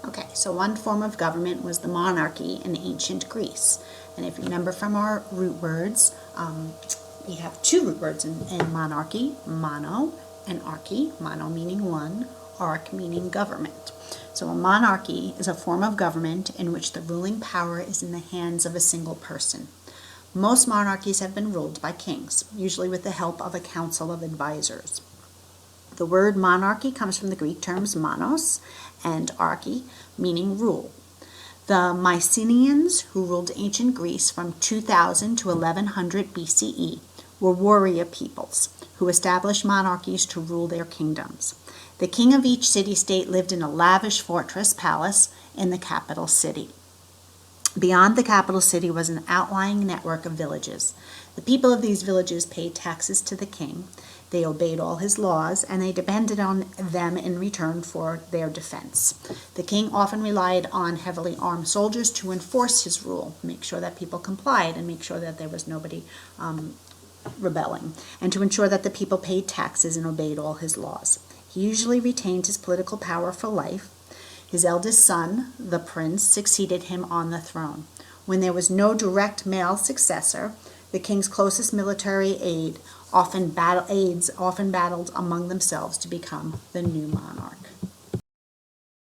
Okay, so one form of government was the monarchy in ancient Greece. And if you remember from our root words, we have two root words in monarchy, mono and archy, mono meaning one, arch meaning government. So a monarchy is a form of government in which the ruling power is in the hands of a single person. Most monarchies have been ruled by kings, usually with the help of a council of advisors. The word monarchy comes from the Greek terms monos and archy, meaning rule. The Mycenaeans, who ruled ancient Greece from 2000 to 1100 BCE, were warrior peoples who established monarchies to rule their kingdoms. The king of each city-state lived in a lavish fortress palace in the capital city. Beyond the capital city was an outlying network of villages. The people of these villages paid taxes to the king. They obeyed all his laws, and they depended on them in return for their defense. The king often relied on heavily armed soldiers to enforce his rule, make sure that people complied, and make sure that there was nobody rebelling, and to ensure that the people paid taxes and obeyed all his laws. He usually retained his political power for life. His eldest son, the prince, succeeded him on the throne. When there was no direct male successor, the king's closest military aides often battled among themselves to become the new monarch.